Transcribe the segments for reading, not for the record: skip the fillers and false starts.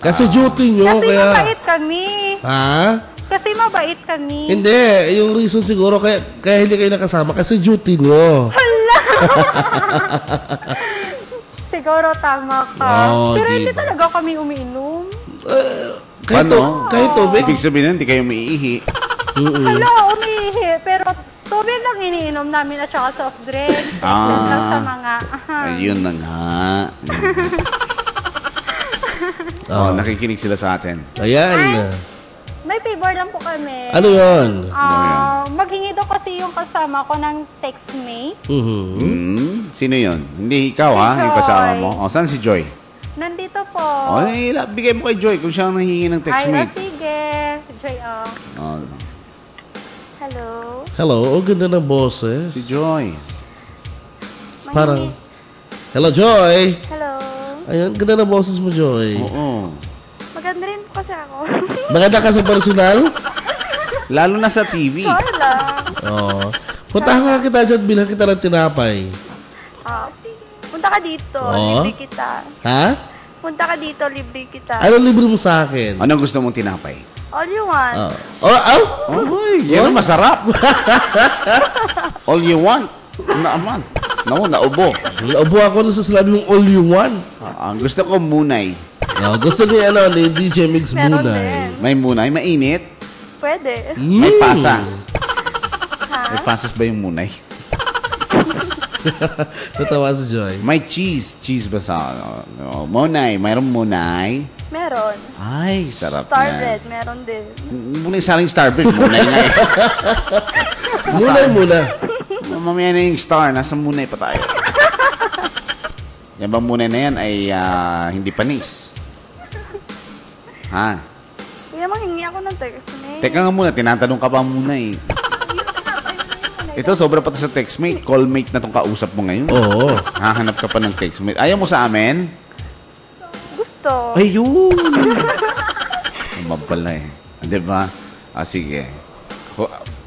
Kasi duty nyo, Kasi kaya... mabait kami. Ha? Kasi mabait kami. Hindi. Yung reason siguro kaya hindi kayo nakasama kasi duty nyo. Hala! Siguro tama ka. Oh, Pero diba? hindi talaga kami umiinom. Kahit tubig. Ibig sabihin, hindi kayo maiihi. Hala, umiihi. Pero tubig lang iniinom namin at saka soft drinks. Lang sa mga... Ayun na nga. Nakikinig sila sa atin. Ayan. May favor lang po kami. Ano yun? Maghingi daw kasi yung kasama ko ng textmate. Sino yun? Hindi ikaw, ha? Yung kasama mo. Saan si Joy? Nandito po. Bigay mo kay Joy kung siya ang nahingi ng textmate. Sige. Joy, Hello? Hello, ganda ng boses. Si Joy. Parang, hello, Joy. Hello? Ayun, ganda ng boses mo, Joy. Oo. Maganda rin po kasi ako. Maganda ka sa personal? Lalo na sa TV. Wala. Oo. Puntahan nga kita dyan, bilhan kita ng tinapay. Punta ka dito, libre kita. Ha? Punta ka dito, libre kita. Ano libre mo sa akin? Anong gusto mong tinapay? All you want. Yan ang masarap. All you want. Naaman. Naubo. Naubo ako na sa sinabi mong all you want. Ang gusto ko munay. Gusto ni DJ Mix Meron munay. din. May munay, mainit. Pwede. May pasas. May pasas ba yung munay? Natawa si Joy. May cheese. Cheese ba sa munay? Mayroong munay? Meron. Ay, sarap Star yan. bread, meron din. Munay saling star bread. Munay nga eh. Munay muna. Mamaya na yung star. Nasa munay pa tayo. Yan bang munay na yan ay hindi panis? Ha? Kaya manghingi ako ng textmate. Teka nga muna, tinatanong ka pa muna eh. Ito, sobra pa to sa textmate. Callmate na itong kausap mo ngayon. Oo. Hahanap ka pa ng textmate. Ayaw mo sa amin? Gusto. Ayun! Mabala eh. Diba? Sige.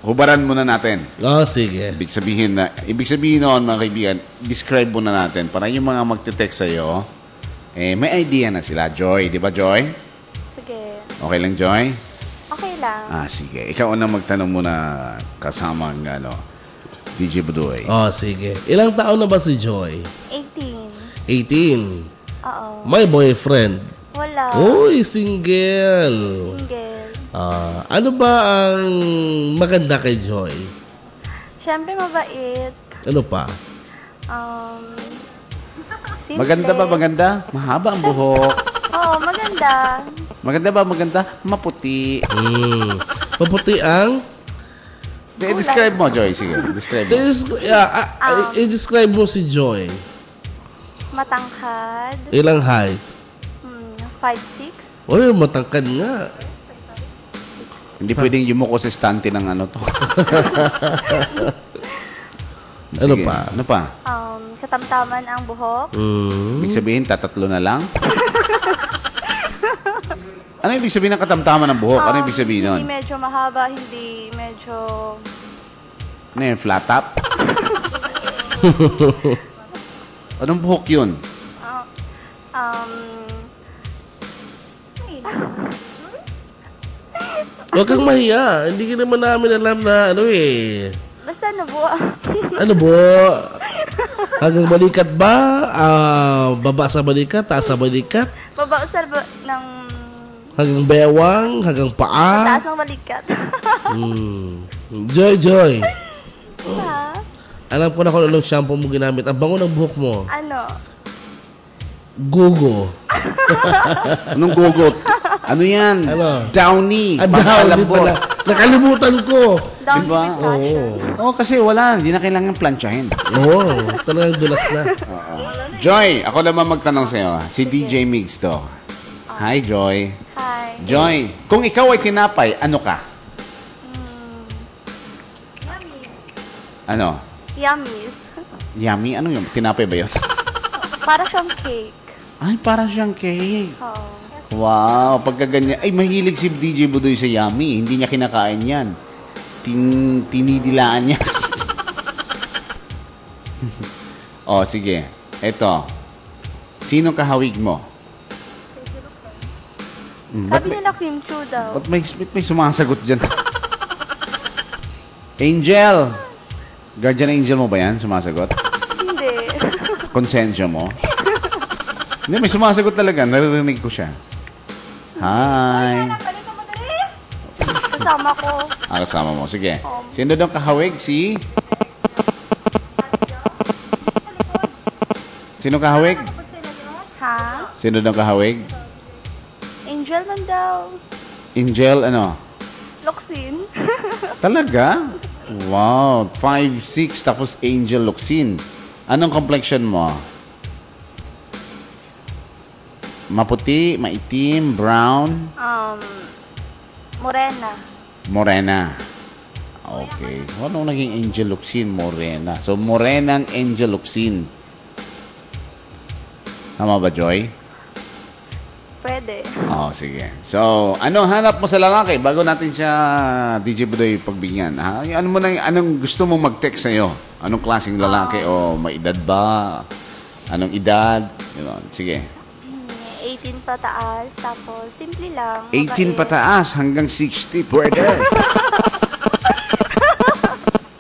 Hubaran muna natin. Sige. Ibig sabihin noon, mga kaibigan, describe muna natin para yung mga magte-text sa'yo, may idea na sila. Joy, di ba Joy? Sige. Okay lang, Joy? Okay lang. Sige. Ikaw na magtanong muna kasama ang DJ Budoy. Sige. Ilang taon na ba si Joy? 18. 18. Oo. May boyfriend? Wala. Uy, single. Single. Ano ba ang maganda kay Joy? Siyempre mabait. Ano pa? Simple. Maganda ba? Maganda? Mahaba ang buhok. Oo, maganda. Maganda ba? Maganda? Maputi. Maputi ang? Describe mo, Joy. Sige, describe mo. I-describe mo si Joy. Matangkad. Ilang height? 5'6". Uy, matangkad nga. Hindi pwedeng yumuko sa stante ng to. Ano Sige, pa? Ano pa? Katamtaman ang buhok. Ibig sabihin, tatatlo na lang? Ano ibig sabihin ng katamtaman ng buhok? Ano ibig sabihin nun? Hindi medyo mahaba, hindi medyo... Ano yun? Flat top? Anong buhok yun? Huwag kang mahiya. Hindi ka naman namin alam na Basta nabuo. Ano po? Hanggang balikat ba? Baba sa balikat? Taas sa balikat? Baba ng... Hanggang bewang? Hanggang paa? Taas ng balikat. Joy. Ha? Alam ko na kung anong shampoo mo ginamit. Ang bango ng buhok mo. Ano? Gogo. Anong gogot? Ano yan? Ano? Downy. Downy pala. Nakalimutan ko. Down Diba? Oo, kasi wala. Hindi na kailangan plansyahin. Oo. Talagang dulas na. Joy, ako naman magtanong sa'yo. Si DJ Migs to. Hi, Joy. Hi. Joy, kung ikaw ay tinapay, ano ka? Ano? Yummy. Yummy? Ano yun? Tinapay ba yun? Para siyang cake. Ay, parang siyang cake. Oo. Wow, pagkaganyan. Ay, mahilig si DJ Budoy sa yummy. Hindi niya kinakain yan. Tinidilaan niya. Sige. Eto. Sino kahawig mo? Sabi nila Kim Chu daw. Ba't may sumasagot dyan? Angel! Guardian angel mo ba yan? Sumasagot? Hindi. Konsensya mo? Hindi, may sumasagot talaga. Naririnig ko siya. Hi! Kasama ko. Kasama mo. Sige. Sino daw kahawig? Sino kahawig? Ha? Sino daw kahawig? Angel man daw. Angel, ano? Loksin. Talaga? Wow. 5'6", tapos Angel Luxin. Anong complexion mo? Maputi, maitim, brown? Morena. Morena. Okay. Anong naging Angel Luxin? Morena. So, morenang Angel Luxin. Tama ba, Joy? Pwede. Sige. So, ano hanap mo sa lalaki bago natin siya, DJ Budoy, pagbigyan? Anong gusto mong mag-text sa'yo? Anong klaseng lalaki? O may edad ba? Anong edad? Yun. Sige. 18 pataas, tapos simple lang. 18 pataas hanggang 60. Pwede.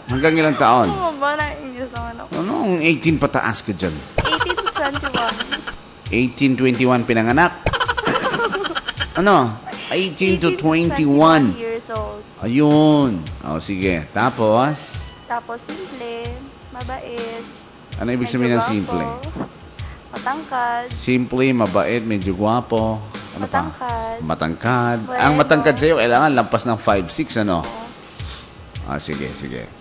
Hanggang ilang taon? Oo ba? Na-English naman ako. Anong 18 pataas ka dyan? 18 to 21. 18, 21 pinanganak? Ano? 18 to 21. Years old. Ayun. Sige. Tapos? Tapos simple, mabait. Ano ibig sabihin ng simple? Matangkad. Simple, mabait, medyo gwapo. Ano Matangkad. pa? Matangkad. Bueno. Ang matangkad sa'yo, kailangan lampas ng 5'6", ano? Sige.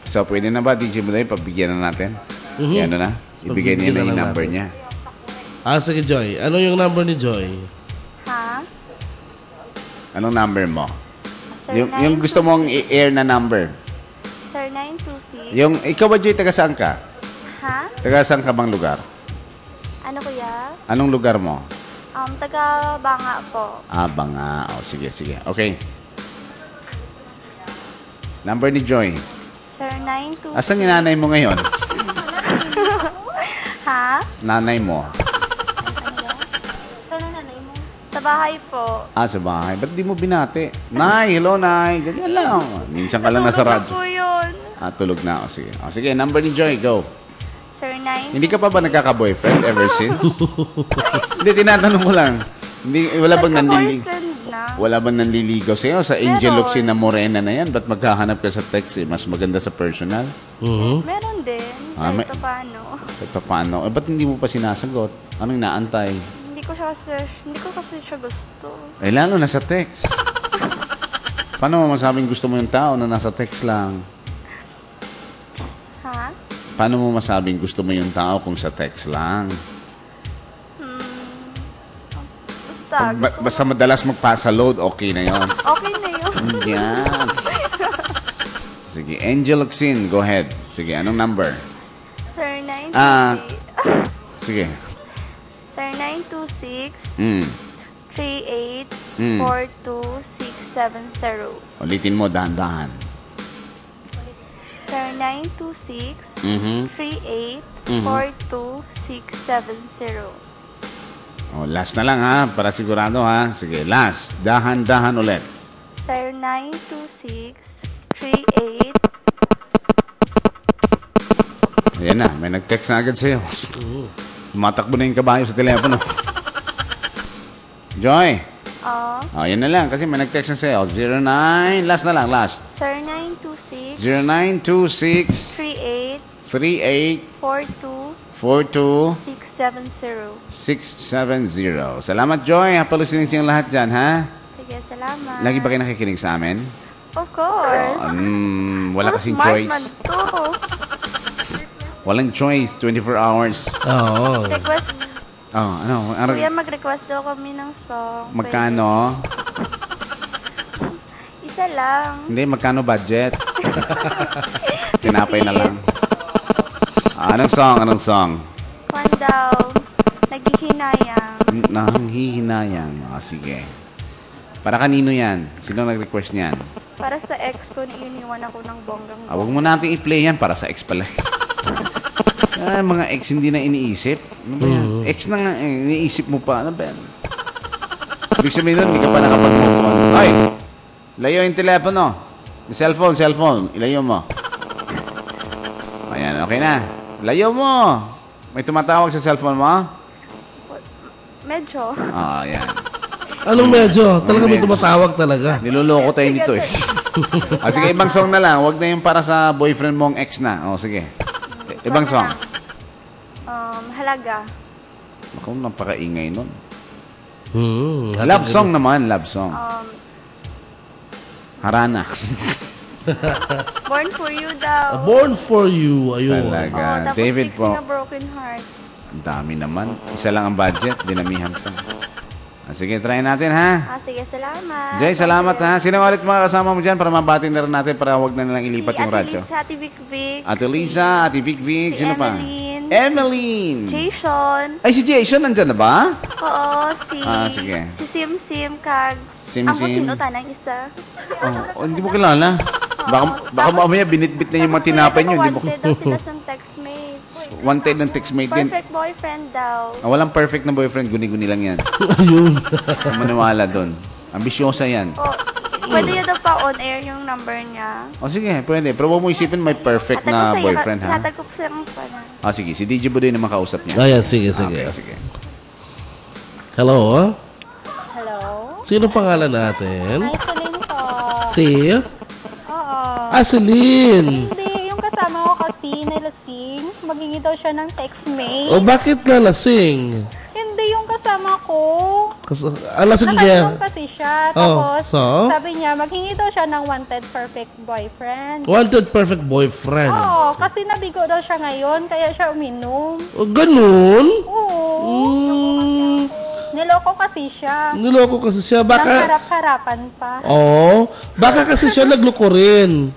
So, pwede na ba, DJ Budoy, pabigyan na natin? Yan na. Ibigay niya na yung number niya. Sige, Joy. Ano yung number ni Joy? Ha? Anong number mo? Sir, Yung gusto mong i-air na number. Sir, 926. Ikaw ba, Joy, taga saan ka? Ha? Taga saan ka bang lugar? Ano kuya? Anong lugar mo? Taga Banga po. Banga. Sige. Okay. Number ni Joy. Sir, 926. Asan yung nanay mo ngayon? Ha? Nanay mo. Saan ang nanay mo? Sa bahay po. Sa bahay. Ba't di mo binati? Nay, hello, Nay. Ganyan lang. Minsan ka lang nasa Tulog na radyo. po yun. Tulog na. Sige. Sige, number ni Joy. Go. Sir, 9. Hindi ka pa ba nagkaka-boyfriend ever since? Hindi, tinatanong mo lang. Wala bang Boyfriend na. Wala bang nanliligaw sa'yo sa Angel Meron. Luxin na morena na yan? Ba't maghahanap ka sa text? Mas maganda sa personal? Meron din. Kahit paano. Kahit paano? Ba't hindi mo pa sinasagot? Anong inaantay? Hindi ko kasi siya gusto. Lalo na sa text. Paano mo masabing gusto mo yung tao na nasa text lang? Ha? Paano mo masabing gusto mo yung tao kung sa text lang? Basta madalas magpasa load, okay na yon. Okay na yun. Yan. Sige, Angel Luxin, go ahead. Sige, anong number? Sir, 926. Sige. Sir, 926 Mm. 38 Mm. 42670. Ulitin mo, dahan-dahan. Sir, 926 Mhm. 38 Mhm. 42670. Last na lang ha, para sigurado ha. Sige, last. Dahan-dahan ulit. Sir, 926 38. Ayan na, may nag-text na agad sa'yo. Tumatakbo na yung kabayo sa telepono. Joy. Yan na lang, kasi may nag-text na sa'yo. 09, last na lang, last. Sir, 926 0926 38 38 42 42 670. 670. Salamat, Joy. Happy listening siyang lahat dyan, ha? Sige, salamat. Lagi ba kayo nakikinig sa amin? Of course. Wala kasing Smart choice. man to. Walang choice. 24 hours. Oo. Request. Ano? Kuya, mag-request daw kami ng song. Magkano? Isa lang. Hindi, magkano budget? Tinapay na lang. Anong song? One daw. Naghihinayang. Nanghihinayang. Sige. Para kanino yan? Sino nag-request niyan? Para sa ex ko, iniwan ako ng bonggang. Huwag mo natin i-play yan para sa ex pala. Mga ex hindi na iniisip. Ano ba yan? Ex na nga, iniisip mo pa. Ano ba yan? Ibig sabihin nun, hindi ka pa nakapag-move on. Ay! Layo yung telepono. Yung cellphone. Ilayo mo. Ayan, okay na. Layo mo. May tumatawag sa cellphone mo? Medyo. Ayan. Anong medyo? Talaga may tumatawag talaga. Niloloko tayo dito eh. Sige, ibang song na lang. Huwag na yung para sa boyfriend mong ex na. Sige. Ibang song. Halaga. Ako, napakaingay nun. Hmm. Love song naman, love song. Harana. Born for you daw. Born for you. Ayun. Talaga. Tapos David fixing po. a broken heart. Ang dami naman. Isa lang ang budget. Dinamihan pa. Sige, try natin ha. Sige, salamat. Jay, salamat ha. Sino ulit mga kasama mo dyan para mabati na rin natin para huwag na nilang ilipat yung radyo? Ate Vic Vic. Ate Lisa, Ate Vic Vic. Si Sino pa? Emeline. Emeline. Jason. Ay, si Jason nandyan na ba? Oo, sige. Si Sim Sim Kag. Sim Ang Sim. kusinutan ng isa. Hindi mo kilala. Baka mamaya binitbit na yung mga tinapay nyo. Hindi mo Wanted daw sila sa textmate. wanted ng textmate din. Perfect boyfriend daw. Walang perfect na boyfriend. Guni-guni lang yan. Ayun. Maniwala doon. Ambisyosa yan. Pwede niya daw pa on air yung number niya. Sige, pwede. Pero huwag mo isipin may perfect na boyfriend, ha? Natagok siya ng pala. Sige. Si DJ Budoy na makausap niya. Ayan, sige. Okay, sige. Hello? Hello? Sino pangalan natin? Hi, Celine po. Si? Oo. Celine. Hindi, yung kasama ko kasi nalasing. Maghingi daw siya ng textmate. O bakit lalasing? Hindi yung kasama ko. Alasing niya. Nakainom kasi siya. Tapos, so? sabi niya, maghingi daw siya ng wanted perfect boyfriend. Wanted perfect boyfriend. Oo, kasi nabigo daw siya ngayon, kaya siya uminom. O, ganun? Oo. Niloko kasi siya. Niloko kasi siya. Nang Baka... harap-harapan pa. Oo. Baka kasi siya nagloko rin.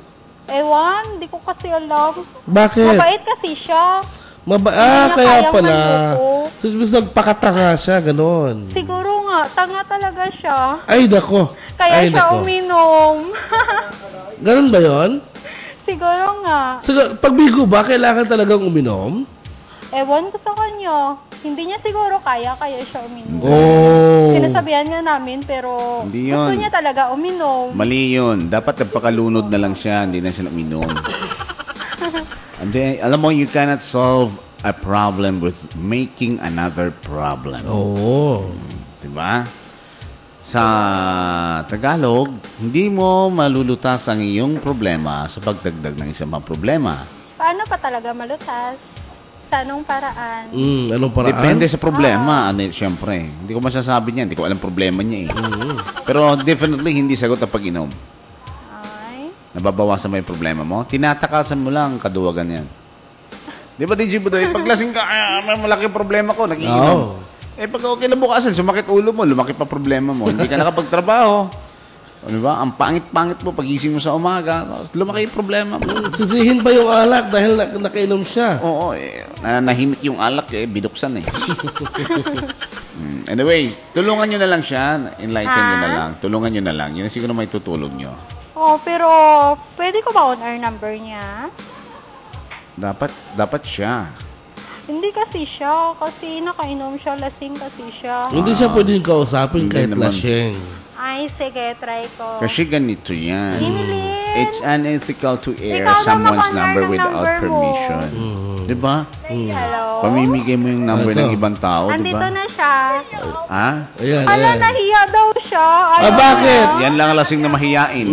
Ewan, di ko kasi alam. Bakit? Mabait kasi siya. Hindi Kaya niya pala. kayang manloko. Sus, nagpakatanga siya, ganun. Siguro nga, tanga talaga siya. Ay, nako. Kaya Ay, siya nako. uminom. Ganun ba yon? Siguro nga. Pag bigo ba, kailangan talagang uminom? Ewan ko sa kanya. Hindi niya siguro kaya siya uminom. Oh. Sinasabihan nga namin, pero Hindi gusto yun. niya talaga uminom. Mali yun. Dapat nagpakalunod na lang siya. Hindi na siya uminom. And then, alam mo, you cannot solve a problem with making another problem. Oo. Diba? Sa Tagalog, hindi mo malulutas ang iyong problema sa pagdagdag ng isang pang problema. Paano pa talaga malutas? Sa anong paraan? Anong paraan? Depende sa problema. Siyempre. Hindi ko masasabi niya. Hindi ko alam problema niya eh. Pero definitely hindi sagot ang pag-inom. Ay. Nababawasan mo yung problema mo. Tinatakasan mo lang ang kaduwagan yan. Di ba, DJ Budoy? Paglasing ka, may malaking problema ko. Nag-iinom. Pag kinabukasan, sumakit ulo mo, lumaki pa problema mo. Hindi ka nakapagtrabaho. Di ba? Ang pangit-pangit mo, pagising mo sa umaga, lumaki yung problema mo. Sisihin pa yung alak dahil nakainom siya. Oo, nahimik yung alak, binuksan eh. Anyway, tulungan nyo na lang siya. Enlighten nyo na lang. Tulungan nyo na lang. Yun siguro may tutulong nyo. Pero pwede ko ba on air number niya? Dapat siya. Hindi kasi siya. Kasi nakainom siya, lasing kasi siya. Hindi siya pwedeng kausapin Hindi kahit naman. lasing. Ay, sige, try ko. Kasi ganito yan. Emily! It's unethical to air Ikaw daw someone's mag-on-air number ng without number mo. permission. Diba? Hello? Pamimigay mo yung number Ito. ng ibang tao, Andito diba? na siya. Ha? Ayan, Ala, ayan. nahiya daw siya. Ayaw bakit? niya. Yan lang ang lasing na mahiyain.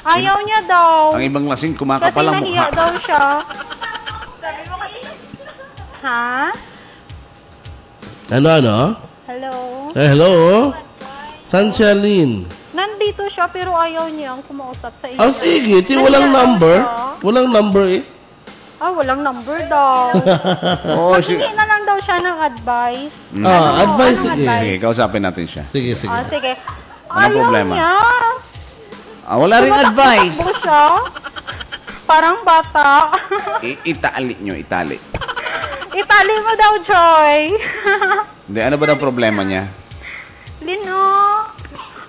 Ayaw niya daw. Ang ibang lasing Kasi kumakapalang nahiya mukha. daw siya. Ha? Ano? Hello? Hello? Sanchalin. Nandito siya pero ayaw niyang kumausap sa iyo. Sige. Walang Nahiya daw number. siya. Walang number eh. Walang number daw. Oo, sige. Maghingi na lang daw siya ng advice. Advice, anong sige. advice? Sige, kausapin natin siya. Sige. Sige. Anong problema? Ayaw niya. Wala ring advice. Tumatakbo siya. Parang bata. Itali nyo, itali. Itali mo daw, Joy. Hindi, ano ba daw problema niya? Lino.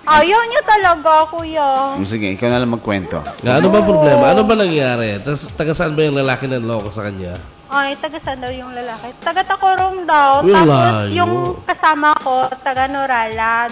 Ayaw niya talaga, kuya. Sige, ikaw na lang magkwento. Ano ba problema? Ano ba nangyari? Taga saan ba yung lalaki na loko sa kanya? Ay, taga saan daw yung lalaki? Taga Tacorong daw. Uy, Tapos layo. yung kasama ko, taga Norala.